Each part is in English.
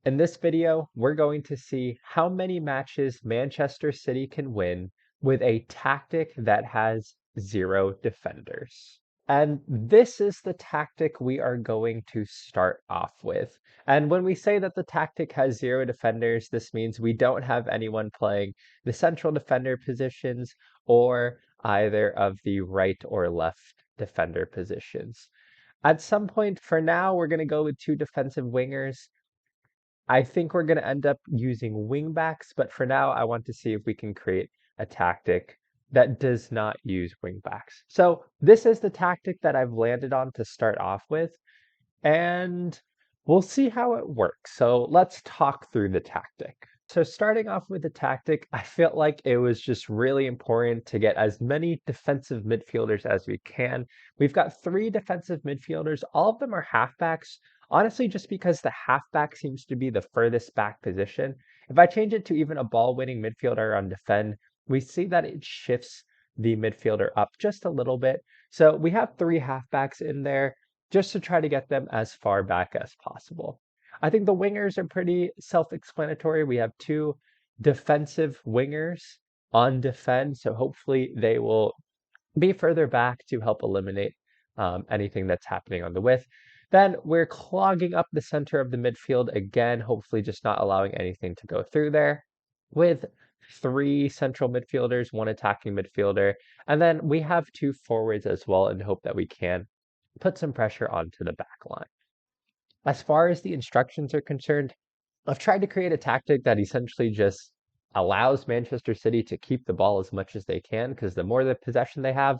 In this video, we're going to see how many matches Manchester City can win with a tactic that has 0 defenders. And this is the tactic we are going to start off with. And when we say that the tactic has 0 defenders, this means we don't have anyone playing the central defender positions or either of the right or left defender positions. At some point, for now, we're going to go with 2 defensive wingers. I think we're going to end up using wingbacks, but for now, I want to see if we can create a tactic that does not use wingbacks. So this is the tactic that I've landed on to start off with, and we'll see how it works. So let's talk through the tactic. So starting off with the tactic, I felt like it was just really important to get as many defensive midfielders as we can. We've got 3 defensive midfielders. All of them are halfbacks. Honestly, just because the halfback seems to be the furthest back position. If I change it to even a ball-winning midfielder on defend, we see that it shifts the midfielder up just a little bit. So we have 3 halfbacks in there just to try to get them as far back as possible. I think the wingers are pretty self-explanatory. We have 2 defensive wingers on defend, so hopefully they will be further back to help eliminate anything that's happening on the width. Then we're clogging up the center of the midfield again, hopefully just not allowing anything to go through there with 3 central midfielders, 1 attacking midfielder, and then we have 2 forwards as well in hope that we can put some pressure onto the back line. As far as the instructions are concerned, I've tried to create a tactic that essentially just allows Manchester City to keep the ball as much as they can, because the more the possession they have,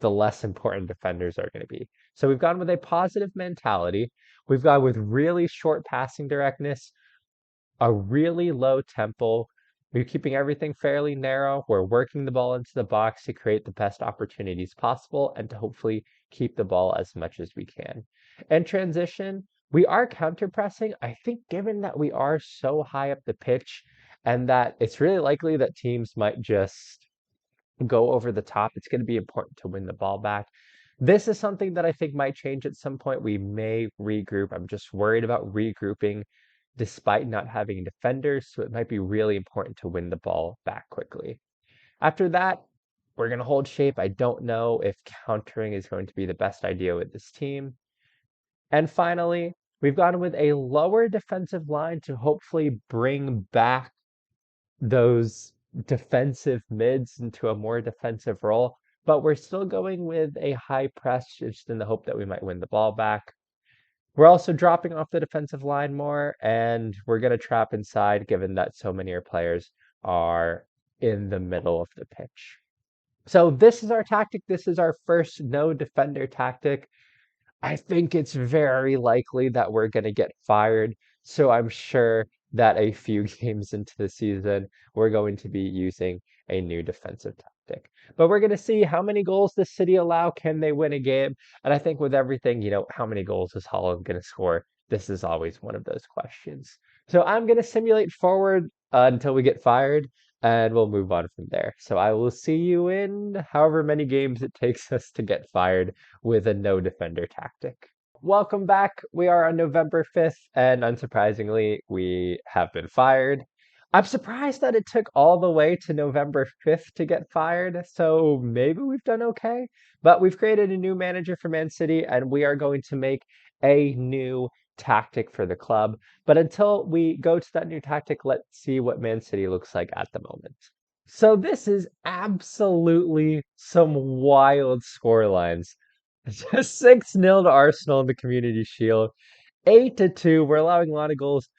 the less important defenders are going to be. So we've gone with a positive mentality. We've gone with really short passing directness, a really low tempo. We're keeping everything fairly narrow. We're working the ball into the box to create the best opportunities possible and to hopefully keep the ball as much as we can. In transition, we are counter pressing. I think given that we are so high up the pitch and that it's really likely that teams might just go over the top, it's going to be important to win the ball back. This is something that I think might change at some point. We may regroup. I'm just worried about regrouping despite not having defenders, so it might be really important to win the ball back quickly. After that, we're going to hold shape. I don't know if countering is going to be the best idea with this team. And finally, we've gone with a lower defensive line to hopefully bring back those defensive mids into a more defensive role, but we're still going with a high press just in the hope that we might win the ball back. We're also dropping off the defensive line more, and we're going to trap inside given that so many of our players are in the middle of the pitch. So this is our tactic. This is our first no defender tactic. I think it's very likely that we're going to get fired. So I'm sure that a few games into the season, we're going to be using a new defensive tactic. But we're going to see how many goals the City allow. Can they win a game? And I think with everything, how many goals is Holland going to score? This is always one of those questions. So I'm going to simulate forward until we get fired, and we'll move on from there. So I will see you in however many games it takes us to get fired with a no defender tactic. Welcome back. We are on November 5th, and unsurprisingly, we have been fired. I'm surprised that it took all the way to November 5th to get fired, so maybe we've done okay. But we've created a new manager for Man City, and we are going to make a new tactic for the club. But until we go to that new tactic, let's see what Man City looks like at the moment. So this is absolutely some wild scorelines. Just 6-0 to Arsenal in the Community Shield. 8-2. We're allowing a lot of goals.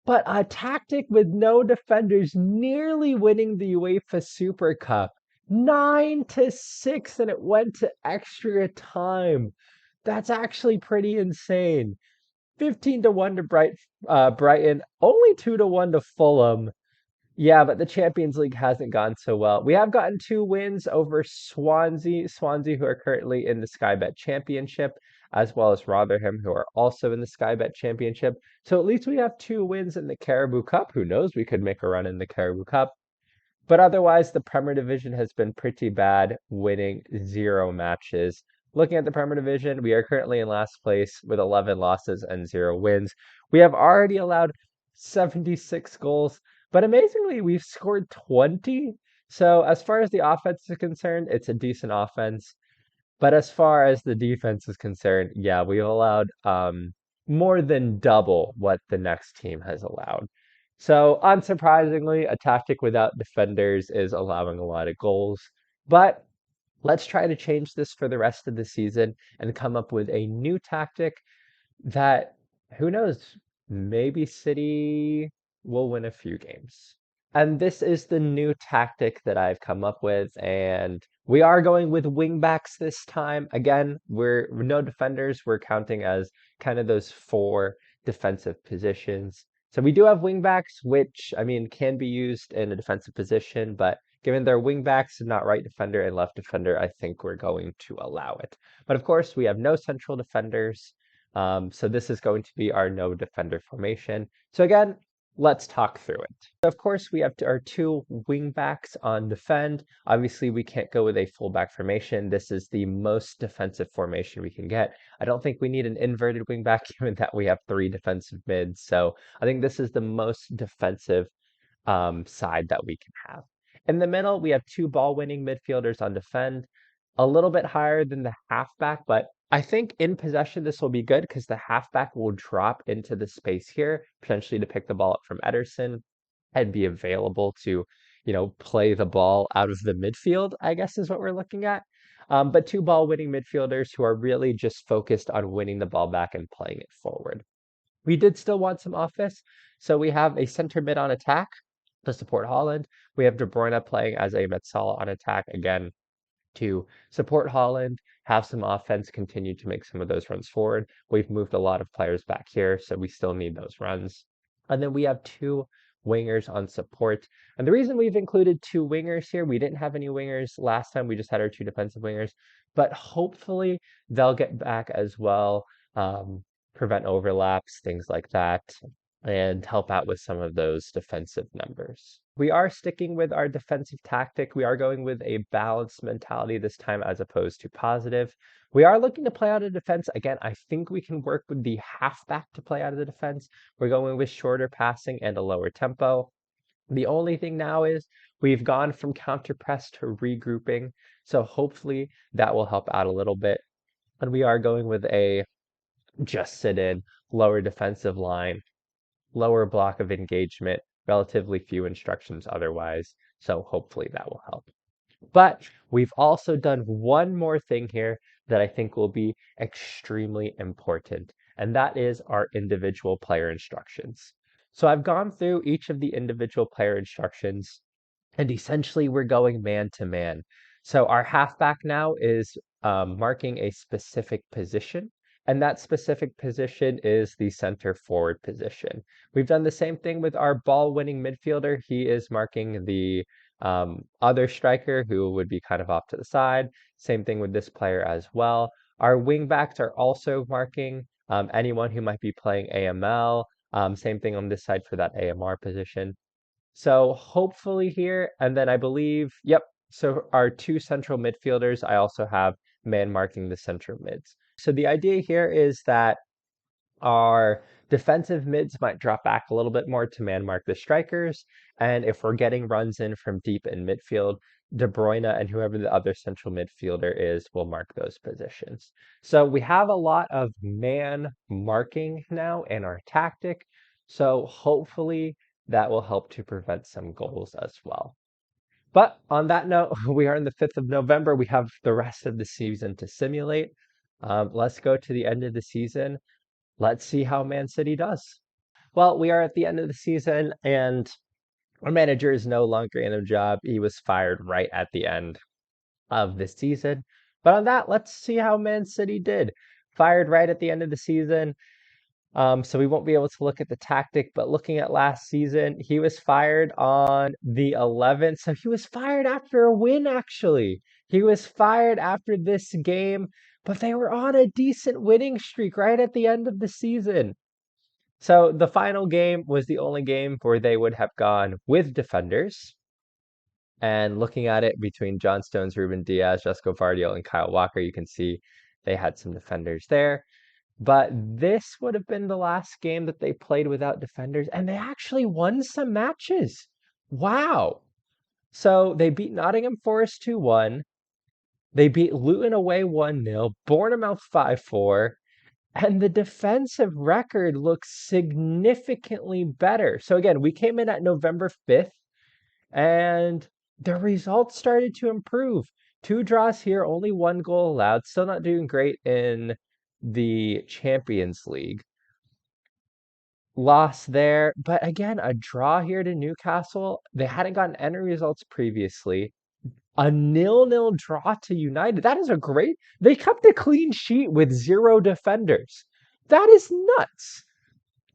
But a tactic with no defenders nearly winning the UEFA Super Cup. 9-6, and it went to extra time. That's actually pretty insane. 15-1 to Brighton, only 2-1 to Fulham. Yeah, but the Champions League hasn't gone so well. We have gotten 2 wins over Swansea, who are currently in the Sky Bet Championship, as well as Rotherham, who are also in the Sky Bet Championship. So at least we have 2 wins in the Carabao Cup. Who knows? We could make a run in the Carabao Cup. But otherwise, the Premier Division has been pretty bad, winning 0 matches. Looking at the Premier Division, we are currently in last place with 11 losses and 0 wins. We have already allowed 76 goals, but amazingly, we've scored 20. So as far as the offense is concerned, it's a decent offense. But as far as the defense is concerned, yeah, we've allowed more than double what the next team has allowed. So unsurprisingly, a tactic without defenders is allowing a lot of goals. But let's try to change this for the rest of the season and come up with a new tactic that, who knows, maybe City will win a few games. And this is the new tactic that I've come up with, and we are going with wingbacks this time. Again, we're no defenders. We're counting as kind of those four defensive positions. So we do have wingbacks, which I mean can be used in a defensive position, but given they're wingbacks and not right defender and left defender, I think we're going to allow it. But of course, we have no central defenders. So this is going to be our no defender formation. So again, let's talk through it. Of course, we have our two wing backs on defend. Obviously, we can't go with a fullback formation. This is the most defensive formation we can get. I don't think we need an inverted wing back, given that we have three defensive mids. So I think this is the most defensive side that we can have. In the middle, we have two ball-winning midfielders on defend, a little bit higher than the halfback, but I think in possession this will be good because the halfback will drop into the space here, potentially to pick the ball up from Ederson and be available to, play the ball out of the midfield, I guess is what we're looking at. But two ball-winning midfielders who are really just focused on winning the ball back and playing it forward. We did still want some offense, so we have a center mid on attack to support Holland. We have De Bruyne playing as a Metsala on attack again to support Holland, have some offense, continue to make some of those runs forward. We've moved a lot of players back here, so we still need those runs. And then we have two wingers on support. And the reason we've included two wingers here, we didn't have any wingers last time, we just had our two defensive wingers, but hopefully they'll get back as well, prevent overlaps, things like that, and help out with some of those defensive numbers. We are sticking with our defensive tactic. We are going with a balanced mentality this time as opposed to positive. We are looking to play out of defense. Again, I think we can work with the halfback to play out of the defense. We're going with shorter passing and a lower tempo. The only thing now is we've gone from counter press to regrouping. So hopefully that will help out a little bit. And we are going with a just sit in, lower defensive line, lower block of engagement, relatively few instructions otherwise. So hopefully that will help. But we've also done one more thing here that I think will be extremely important, and that is our individual player instructions. So I've gone through each of the individual player instructions, and essentially we're going man to man. So our halfback now is marking a specific position, and that specific position is the center forward position. We've done the same thing with our ball winning midfielder. He is marking the other striker who would be kind of off to the side. Same thing with this player as well. Our wing backs are also marking anyone who might be playing AML. Same thing on this side for that AMR position. So hopefully here, and then I believe, yep, so our two central midfielders, I also have man marking the central mids. So the idea here is that our defensive mids might drop back a little bit more to man mark the strikers. And if we're getting runs in from deep in midfield, De Bruyne and whoever the other central midfielder is will mark those positions. So we have a lot of man marking now in our tactic. So hopefully that will help to prevent some goals as well. But on that note, we are in the 5th of November. We have the rest of the season to simulate. Let's go to the end of the season. Let's see how Man City does. Well, we are at the end of the season, and our manager is no longer in a job. He was fired right at the end of the season. But on that, let's see how Man City did. Fired right at the end of the season. So we won't be able to look at the tactic, but looking at last season, he was fired on the 11th. So he was fired after a win, actually. He was fired after this game, but they were on a decent winning streak right at the end of the season. So the final game was the only game where they would have gone with defenders. And looking at it between John Stones, Ruben Diaz, Josko Vardiol, and Kyle Walker, you can see they had some defenders there. But this would have been the last game that they played without defenders, and they actually won some matches. Wow. So they beat Nottingham Forest 2-1. They beat Luton away 1-0, Bournemouth 5-4, and the defensive record looks significantly better. So again, we came in at November 5th, and the results started to improve. 2 draws here, only 1 goal allowed. Still not doing great in the Champions League. Loss there, but again, a draw here to Newcastle. They hadn't gotten any results previously. A 0-0 draw to United. That is a great. They kept a clean sheet with 0 defenders. That is nuts.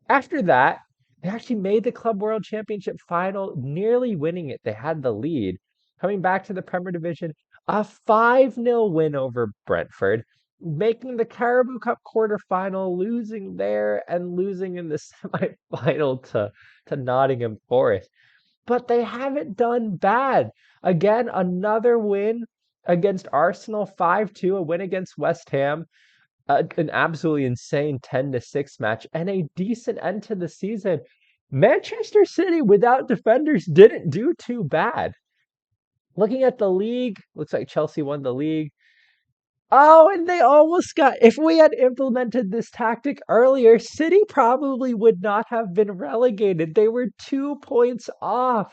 After that, they actually made the Club World Championship final, nearly winning it. They had the lead. Coming back to the Premier Division, a 5-0 win over Brentford, making the Carabao Cup quarterfinal, losing there and losing in the semi-final to Nottingham Forest. But they haven't done bad. Again, another win against Arsenal, 5-2, a win against West Ham, an absolutely insane 10-6 match, and a decent end to the season. Manchester City without defenders didn't do too bad. Looking at the league, looks like Chelsea won the league. Oh, and they almost got. If we had implemented this tactic earlier, City probably would not have been relegated. They were 2 points off.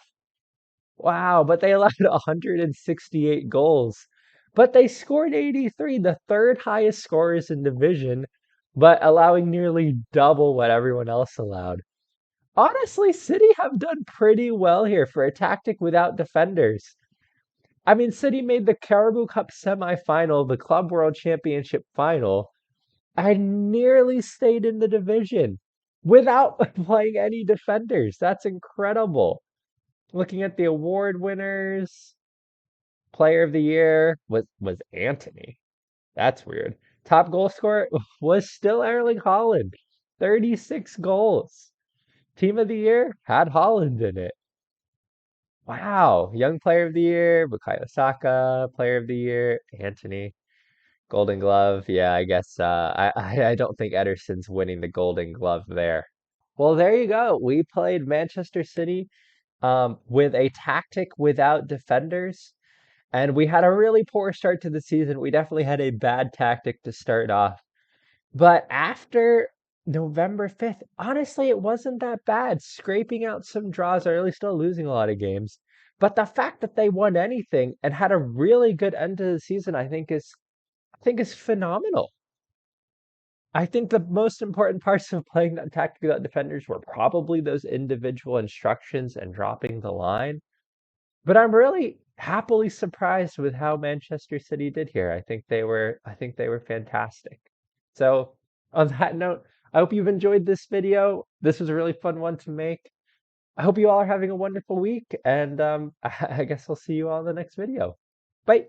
Wow, but they allowed 168 goals. But they scored 83, the third highest scorers in division, but allowing nearly double what everyone else allowed. Honestly, City have done pretty well here for a tactic without defenders. I mean, City made the Carabao Cup semi-final, the Club World Championship final, and nearly stayed in the division without playing any defenders. That's incredible. Looking at the award winners, player of the year was Antony. That's weird. Top goal scorer was still Erling Haaland, 36 goals. Team of the year had Haaland in it. Wow. Young player of the year, Bukayo Saka, player of the year, Antony. Golden Glove. Yeah, I guess I don't think Ederson's winning the Golden Glove there. Well, there you go. We played Manchester City with a tactic without defenders. And we had a really poor start to the season. We definitely had a bad tactic to start off. But after November 5th, honestly, it wasn't that bad. Scraping out some draws early, still losing a lot of games. But the fact that they won anything and had a really good end to the season, I think is phenomenal. I think the most important parts of playing that tactic without defenders were probably those individual instructions and dropping the line. But I'm really happily surprised with how Manchester City did here. I think they were fantastic. So, on that note, I hope you've enjoyed this video. This was a really fun one to make. I hope you all are having a wonderful week, and I guess I'll see you all in the next video. Bye.